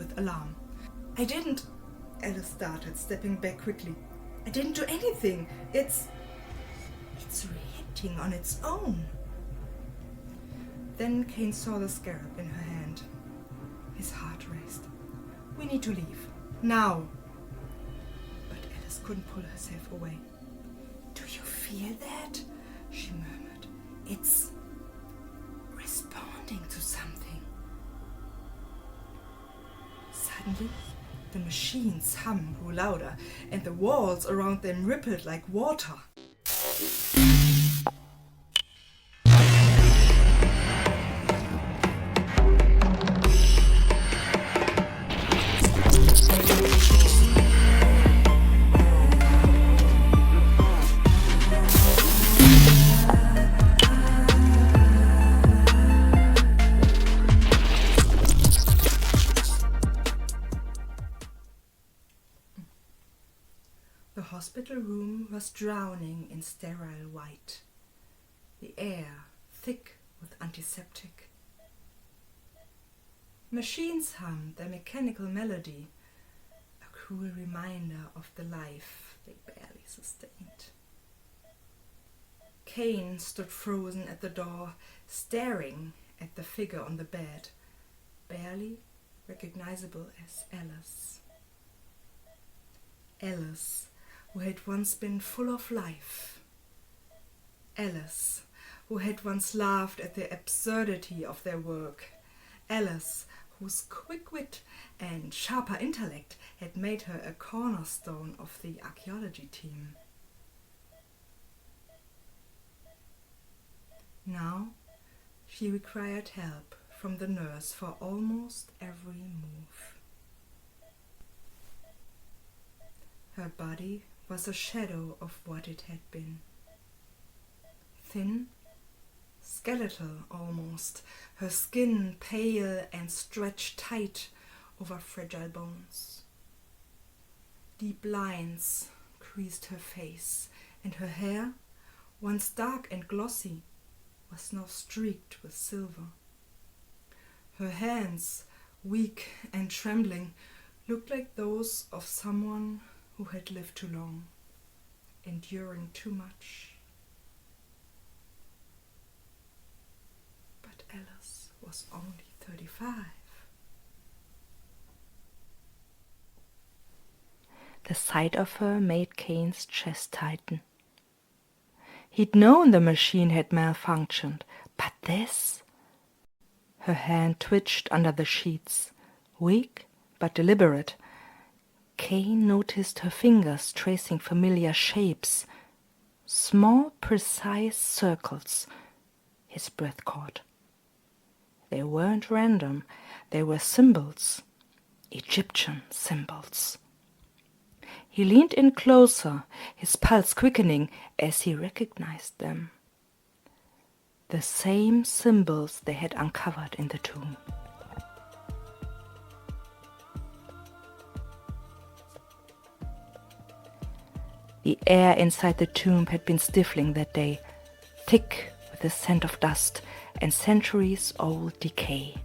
with alarm. "I didn't," Alice started, stepping back quickly. "I didn't do anything. It's reacting on its own." Then Kane saw the scarab in her hand. His heart raced. "We need to leave. Now." But Alice couldn't pull herself away. "Do you feel that?" she murmured. "It's responding to something." Suddenly, the machine's hum grew louder, and the walls around them rippled like water. The hospital room was drowning in sterile white, the air thick with antiseptic. Machines hummed their mechanical melody, a cruel reminder of the life they barely sustained. Kane stood frozen at the door, staring at the figure on the bed, barely recognizable as Alice. Alice, who had once been full of life. Alice, who had once laughed at the absurdity of their work. Alice, whose quick wit and sharper intellect had made her a cornerstone of the archaeology team. Now she required help from the nurse for almost every move. Her body was a shadow of what it had been. Thin, skeletal almost, her skin pale and stretched tight over fragile bones. Deep lines creased her face, and her hair, once dark and glossy, was now streaked with silver. Her hands, weak and trembling, looked like those of someone who had lived too long, enduring too much. But Alice was only 35. The sight of her made Kane's chest tighten. He'd known the machine had malfunctioned, but this? Her hand twitched under the sheets, weak but deliberate. Kane noticed her fingers tracing familiar shapes, small, precise circles. His breath caught. They weren't random, they were symbols, Egyptian symbols. He leaned in closer, his pulse quickening as he recognized them. The same symbols they had uncovered in the tomb. The air inside the tomb had been stifling that day, thick with the scent of dust and centuries-old decay.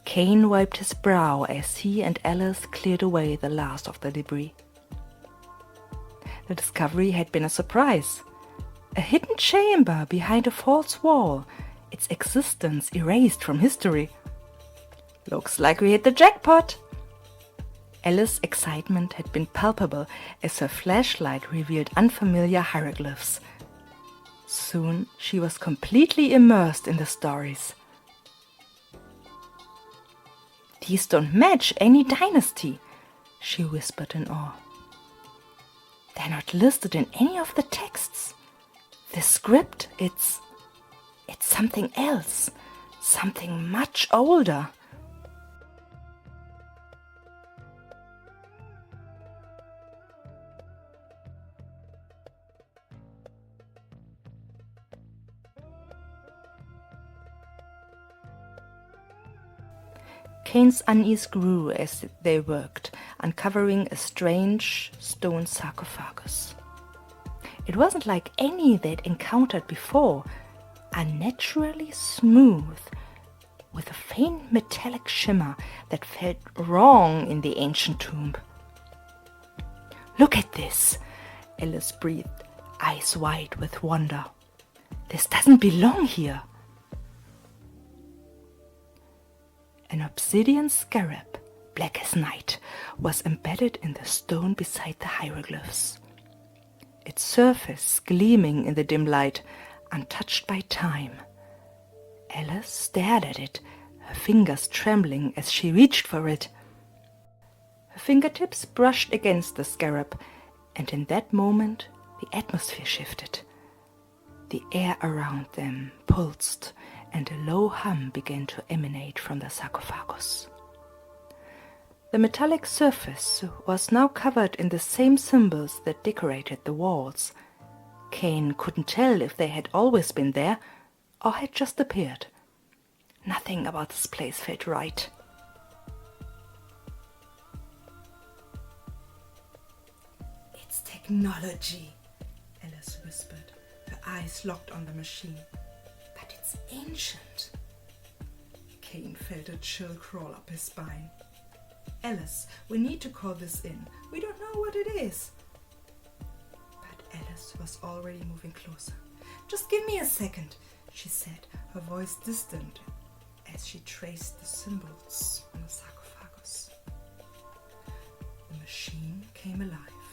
Kane wiped his brow as he and Alice cleared away the last of the debris. The discovery had been a surprise. A hidden chamber behind a false wall, its existence erased from history. "Looks like we hit the jackpot." Alice's excitement had been palpable as her flashlight revealed unfamiliar hieroglyphs. Soon she was completely immersed in the stories. "These don't match any dynasty," she whispered in awe. "They're not listed in any of the texts. The script, it's something else, something much older." Kane's unease grew as they worked, uncovering a strange stone sarcophagus. It wasn't like any they'd encountered before, unnaturally smooth, with a faint metallic shimmer that felt wrong in the ancient tomb. "Look at this," Ellis breathed, eyes wide with wonder. "This doesn't belong here." An obsidian scarab, black as night, was embedded in the stone beside the hieroglyphs. Its surface gleaming in the dim light, untouched by time. Alice stared at it, her fingers trembling as she reached for it. Her fingertips brushed against the scarab, and in that moment the atmosphere shifted. The air around them pulsed, and a low hum began to emanate from the sarcophagus. The metallic surface was now covered in the same symbols that decorated the walls. Kane couldn't tell if they had always been there or had just appeared. Nothing about this place felt right. "It's technology," Alice whispered, her eyes locked on the machine. "But it's ancient." Kane felt a chill crawl up his spine. "Alice, we need to call this in. We don't know what it is." But Alice was already moving closer. "Just give me a second," she said, her voice distant as she traced the symbols on the sarcophagus. The machine came alive,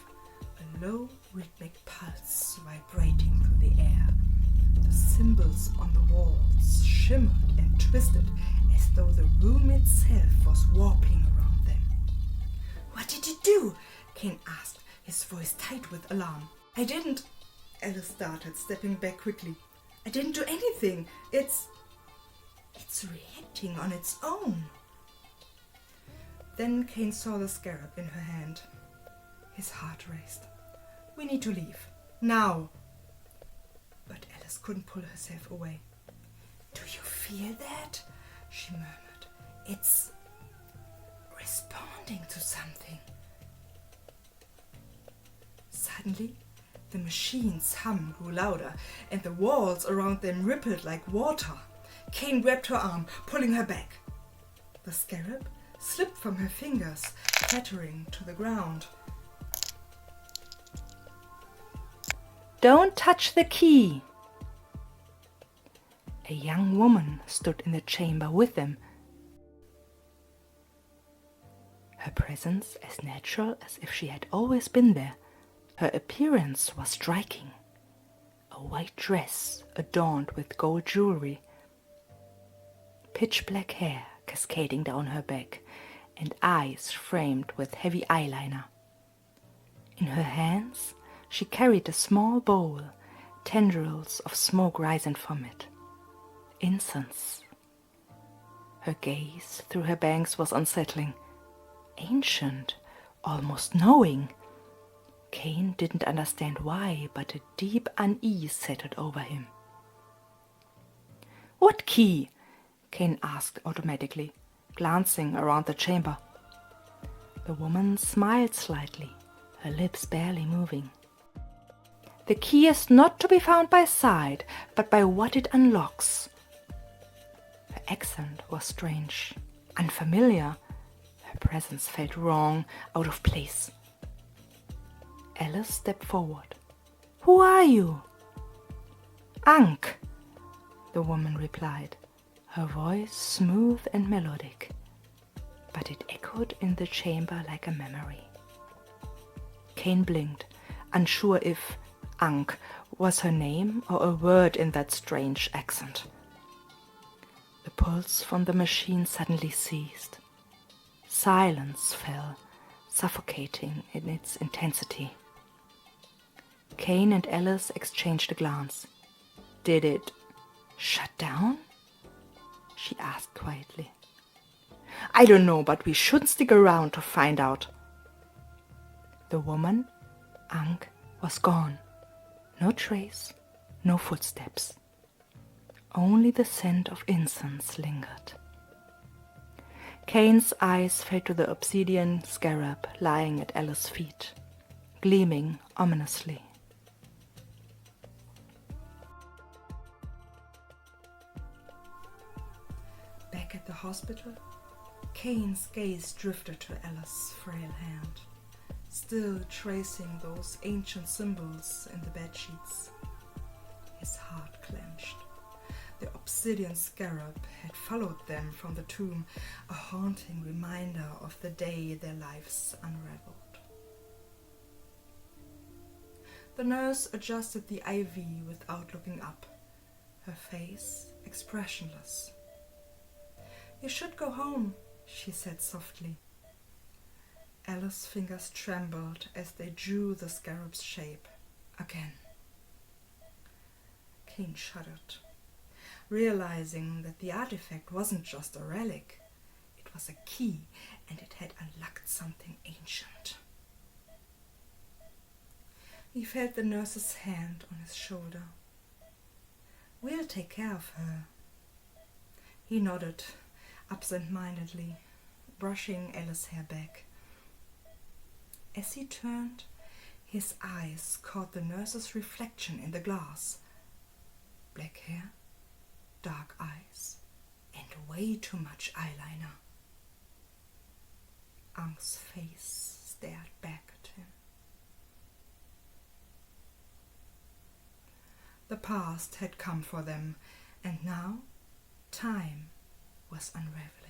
a low rhythmic pulse vibrating through the air. The symbols on the walls shimmered and twisted as though the room itself was warping around them. "What did you do?" Kane asked, his voice tight with alarm. "I didn't," Alice started, stepping back quickly. "I didn't do anything. It's reacting on its own." Then Kane saw the scarab in her hand. His heart raced. "We need to leave. Now." But Alice couldn't pull herself away. "Do you feel that?" she murmured. "It's responding to something." Suddenly, the machine's hum grew louder, and the walls around them rippled like water. Kane grabbed her arm, pulling her back. The scarab slipped from her fingers, clattering to the ground. "Don't touch the key!" A young woman stood in the chamber with them, her presence as natural as if she had always been there. Her appearance was striking. A white dress adorned with gold jewelry, pitch black hair cascading down her back, and eyes framed with heavy eyeliner. In her hands she carried a small bowl, tendrils of smoke rising from it. Incense. Her gaze through her bangs was unsettling. Ancient, almost knowing. Kane didn't understand why, but a deep unease settled over him. "What key?" Kane asked automatically, glancing around the chamber. The woman smiled slightly, her lips barely moving. "The key is not to be found by sight, but by what it unlocks." Her accent was strange, unfamiliar. Her presence felt wrong, out of place. Alice stepped forward. "Who are you?" "Ankh," the woman replied, her voice smooth and melodic, but it echoed in the chamber like a memory. Kane blinked, unsure if Ankh was her name or a word in that strange accent. The pulse from the machine suddenly ceased. Silence fell, suffocating in its intensity. Kane and Alice exchanged a glance. "Did it shut down?" she asked quietly. "I don't know, but we should stick around to find out." The woman, Ankh, was gone. No trace, no footsteps. Only the scent of incense lingered. Kane's eyes fell to the obsidian scarab lying at Alice's feet, gleaming ominously. Back Back at the hospital, Kane's gaze drifted to Ellis' frail hand, still tracing those ancient symbols in the bedsheets. His heart clenched. The obsidian scarab had followed them from the tomb, a haunting reminder of the day their lives unraveled. The nurse adjusted the IV without looking up, her face expressionless. "You should go home," she said softly. Ellis' fingers trembled as they drew the scarab's shape again. Kane shuddered, realizing that the artifact wasn't just a relic. It was a key, and it had unlocked something ancient. He felt the nurse's hand on his shoulder. "We'll take care of her." He nodded absent-mindedly, brushing Ellis' hair back. As he turned, his eyes caught the nurse's reflection in the glass. Black hair, dark eyes, and way too much eyeliner. Ankh's face stared back at him. The past had come for them, and now time was unraveling.